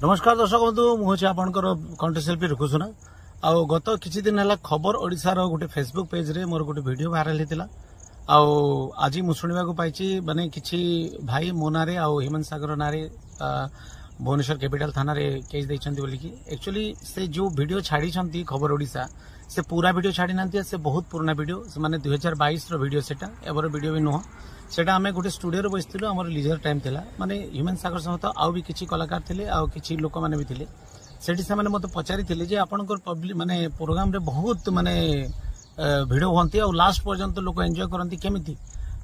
नमस्कार दर्शक बंधु मुझे आपंकर कंठशिल्पी रुकुसुना आउ गत किछि दिन है खबर ओडिशार गोटे फेसबुक पेज रे मोर गोटे वीडियो वायरल होता आज मु शुणा पाई माने किछि भाई मो नारे आउ हेमंत सागर नारे भुवनेश्वर कैपिटल थाना रे केस देइछंती बोली कि एक्चुअली से जो वीडियो छाड़ी खबर ओडिशा से पूरा वीडियो छाड़ी ना से बहुत पुराना वीडियो से माने 2022 रो वीडियो सेटा एबर वीडियो भी नुह सेटा आमे गोटे स्टूडियो रे बसिथिलु हमर लीजर टाइम थिला माने हेमंत सागर सहित आउ भी किछि कलाकार थिले आउ किछि लोक माने भी थिले सेठी से माने मते पचारि थिले जे आपनकर पब्लिक माने प्रोग्राम रे बहुत माने वीडियो होंती आ लास्ट पर्यंत लोक एंजॉय करंती केमिति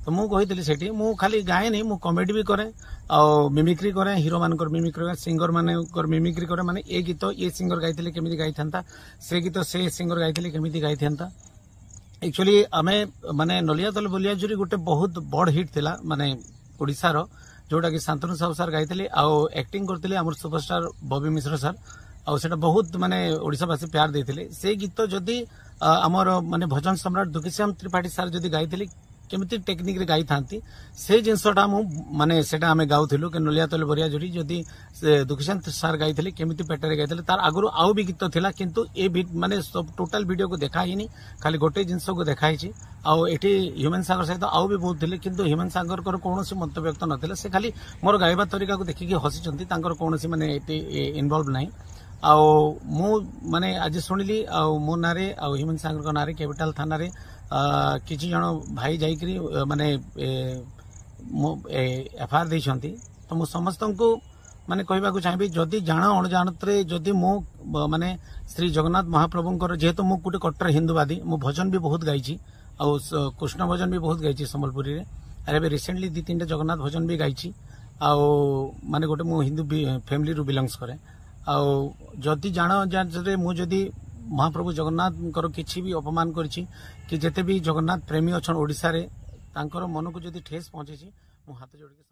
तो मु कहितली सेठी मु खाली गाए नहीं मु कॉमेडी भी करे आ मिमिक्री करे हीरो मानकर मिमिक्री करे सिंगर मानकर मिमिक्री करे माने ए गीत ये सिंगर गाइथिले केमिति गाइथांता से गीत से सिंगर गाइथिले केमिति गाइथांता एक्चुअली आमे माने नलिया तल बोलिया जुरी गोटे बहुत बड़ हिट थिला माने ओडिसा रो जोटा कि शांतनु साहू सर गाइथिले आ एक्टिंग करथिले हमर सुपरस्टार बॉबी मिश्र सर आ सेटा बहुत माने ओडिसावासी प्यार देथिले से गीत जदी हमर माने भजन सम्राट दुखीश्याम त्रिपाठी सर जदी गाइथिले केमिति टेक्निक रे गाई थांती से जिनसटा मु माने सेटा हमें गाउथिलु के नलिया तल बरिया जोरी जदी दुखीश्याम सर गाइथिले केमिति पेटरे गाइथिले तार आगुरु आउ भी गीत थिला किंतु ए माने सब टोटल वीडियो को देखा ही नहीं खाली गोटे जिनस को देखाई छी आउ एठी हेमंत सागर सहित आउ भी बहुत थिले किंतु हेमंत सागर कर कोनोसी मंतव्य व्यक्त नथिले से खाली मोर गाइबा तरीका को देखि कि हसी चंती तांकर कोनोसी माने एटी इन्वॉल्व नाही आउ मु माने आज सुनिली आउ मो नारे आउ हेमंत सागर को नारे कैपिटल थाना रे किछि जण भाई जाइकरी माने एफआईआर देइछंती तो मु समस्त को माने कहबा को चाहबी जदी जाना अणजानत रे जदी मु माने श्री जगन्नाथ महाप्रभुंकर जेहेतु मु गुटे कट्टर हिंदूवादी मु भजन भी बहुत गाइछि आ कृष्ण भजन भी बहुत गाइछि सम्बलपुरी रे अरे रिसेंटली 2-3 जगन्नाथ भजन भी गाइछि आ माने गोटे मु हिंदू फैमिली रु बिलोंग्स करे आ जदी जाना रे मु जदी महाप्रभु जगन्नाथ किसी भी अपमान करिछि कि जेते भी जगन्नाथ प्रेमी अच्छा ओडिशा रे तांकर मन को जदी ठेस पहुंचे मु हाथ जोड़ के